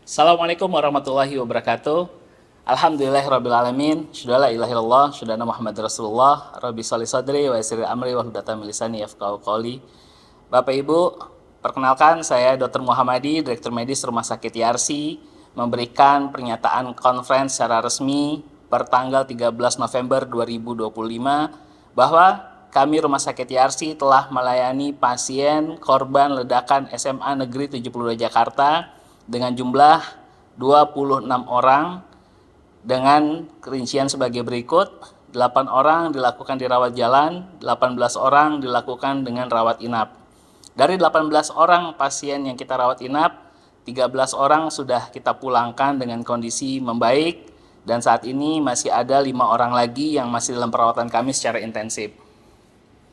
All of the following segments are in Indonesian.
Assalamualaikum warahmatullahi wabarakatuh. Alhamdulillahirrabbilalamin. Syudah la ilaha illallah, syudah Muhammad Rasulullah. Rabbi sholli sadri wa yassir amri wa hludatan min lisani yafqahu qawli. Bapak Ibu, perkenalkan saya Dr. Muhammadi, Direktur Medis Rumah Sakit Yarsi, memberikan pernyataan konferensi secara resmi per tanggal 13 November 2025 bahwa kami Rumah Sakit Yarsi telah melayani pasien korban ledakan SMA Negeri 72 Jakarta dengan jumlah 26 orang dengan rincian sebagai berikut: 8 orang dilakukan dirawat jalan, 18 orang dilakukan dengan rawat inap. Dari 18 orang pasien yang kita rawat inap, 13 orang sudah kita pulangkan dengan kondisi membaik, dan saat ini masih ada 5 orang lagi yang masih dalam perawatan kami secara intensif.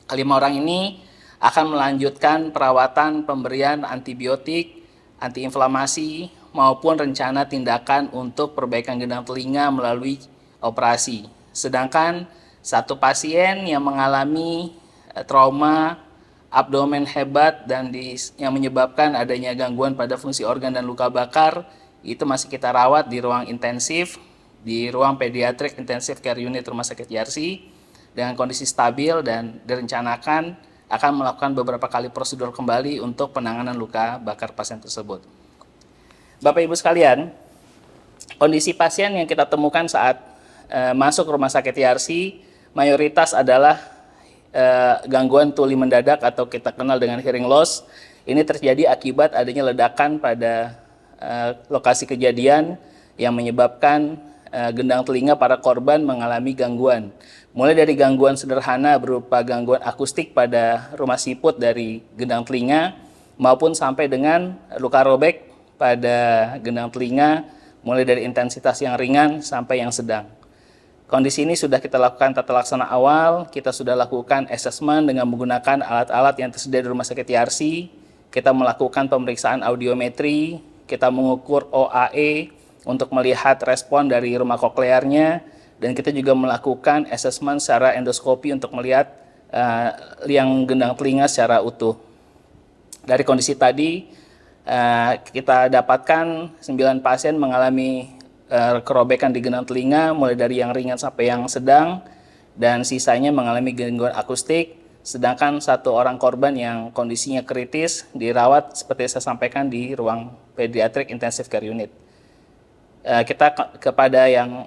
Kelima orang ini akan melanjutkan perawatan pemberian antibiotik, antiinflamasi, maupun rencana tindakan untuk perbaikan gendang telinga melalui operasi. Sedangkan satu pasien yang mengalami trauma abdomen hebat dan yang menyebabkan adanya gangguan pada fungsi organ dan luka bakar, itu masih kita rawat di ruang intensif, di ruang pediatric intensive care unit Rumah Sakit Yarsi dengan kondisi stabil, dan direncanakan akan melakukan beberapa kali prosedur kembali untuk penanganan luka bakar pasien tersebut. Bapak Ibu sekalian, kondisi pasien yang kita temukan saat masuk Rumah Sakit Yarsi mayoritas adalah gangguan tuli mendadak atau kita kenal dengan hearing loss. Ini terjadi akibat adanya ledakan pada lokasi kejadian yang menyebabkan gendang telinga para korban mengalami gangguan. Mulai dari gangguan sederhana berupa gangguan akustik pada rumah siput dari gendang telinga, maupun sampai dengan luka robek pada gendang telinga, mulai dari intensitas yang ringan sampai yang sedang. Kondisi ini sudah kita lakukan tata laksana awal, kita sudah lakukan asesmen dengan menggunakan alat-alat yang tersedia di Rumah Sakit Yarsi, kita melakukan pemeriksaan audiometri, kita mengukur OAE untuk melihat respon dari rumah koklearnya, dan kita juga melakukan asesmen secara endoskopi untuk melihat liang gendang telinga secara utuh. Dari kondisi tadi, kita dapatkan 9 pasien mengalami kerobekan di gendang telinga, mulai dari yang ringan sampai yang sedang, dan sisanya mengalami gangguan akustik. Sedangkan 1 orang korban yang kondisinya kritis dirawat seperti saya sampaikan di ruang pediatric intensive care unit. Kita kepada yang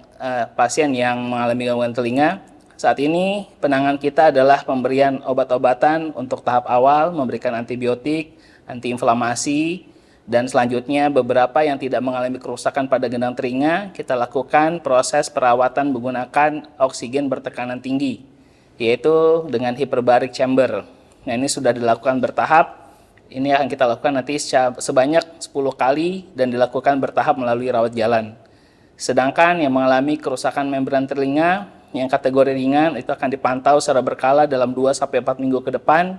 pasien yang mengalami gangguan telinga, saat ini penanganan kita adalah pemberian obat-obatan untuk tahap awal, memberikan antibiotik, antiinflamasi, dan selanjutnya beberapa yang tidak mengalami kerusakan pada gendang telinga, kita lakukan proses perawatan menggunakan oksigen bertekanan tinggi, yaitu dengan hyperbaric chamber. Nah, ini sudah dilakukan bertahap. Ini akan kita lakukan nanti sebanyak 10 kali dan dilakukan bertahap melalui rawat jalan. Sedangkan yang mengalami kerusakan membran telinga yang kategori ringan itu akan dipantau secara berkala dalam 2-4 minggu ke depan.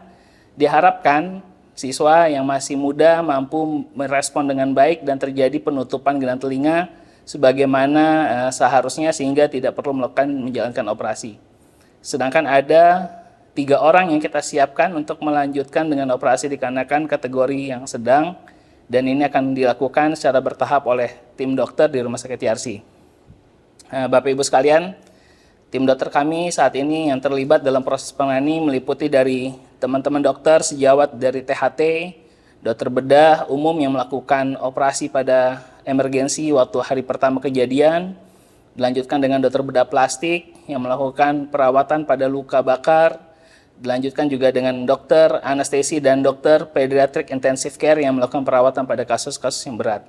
Diharapkan siswa yang masih muda mampu merespon dengan baik dan terjadi penutupan gendang telinga sebagaimana seharusnya, sehingga tidak perlu menjalankan operasi. Sedangkan ada 3 orang yang kita siapkan untuk melanjutkan dengan operasi dikarenakan kategori yang sedang, dan ini akan dilakukan secara bertahap oleh tim dokter di Rumah Sakit Yarsi. Bapak Ibu sekalian, tim dokter kami saat ini yang terlibat dalam proses penanganan meliputi dari teman-teman dokter sejawat dari THT, dokter bedah umum yang melakukan operasi pada emergensi waktu hari pertama kejadian, dilanjutkan dengan dokter bedah plastik yang melakukan perawatan pada luka bakar, dilanjutkan juga dengan dokter anestesi dan dokter pediatric intensive care yang melakukan perawatan pada kasus-kasus yang berat.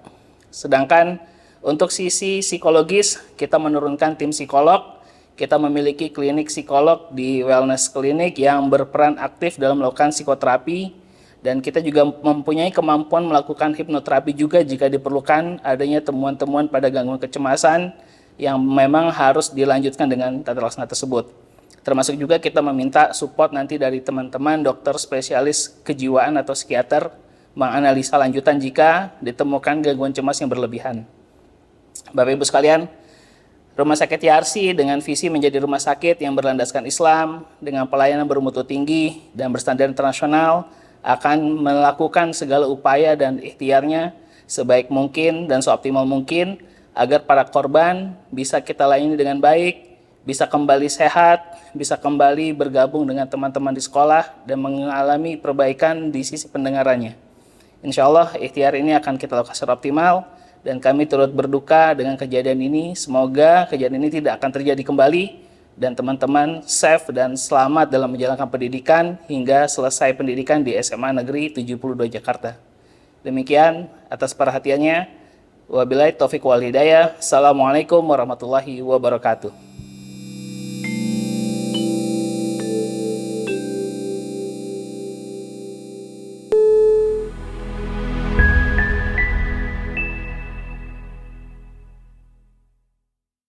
Sedangkan untuk sisi psikologis, kita menurunkan tim psikolog. Kita memiliki klinik psikolog di wellness klinik yang berperan aktif dalam melakukan psikoterapi, dan kita juga mempunyai kemampuan melakukan hipnoterapi juga jika diperlukan adanya temuan-temuan pada gangguan kecemasan yang memang harus dilanjutkan dengan tata laksana tersebut. Termasuk juga kita meminta support nanti dari teman-teman dokter spesialis kejiwaan atau psikiater menganalisa lanjutan jika ditemukan gangguan cemas yang berlebihan. Bapak Ibu sekalian, Rumah Sakit Yarsi dengan visi menjadi rumah sakit yang berlandaskan Islam dengan pelayanan bermutu tinggi dan berstandar internasional akan melakukan segala upaya dan ikhtiarnya sebaik mungkin dan seoptimal mungkin agar para korban bisa kita layani dengan baik, bisa kembali sehat, bisa kembali bergabung dengan teman-teman di sekolah dan mengalami perbaikan di sisi pendengarannya. Insya Allah ikhtiar ini akan kita lakukan secara optimal dan kami turut berduka dengan kejadian ini. Semoga kejadian ini tidak akan terjadi kembali dan teman-teman safe dan selamat dalam menjalankan pendidikan hingga selesai pendidikan di SMA Negeri 72 Jakarta. Demikian atas perhatiannya. Wabillahi taufiq wal hidayah. Assalamualaikum warahmatullahi wabarakatuh.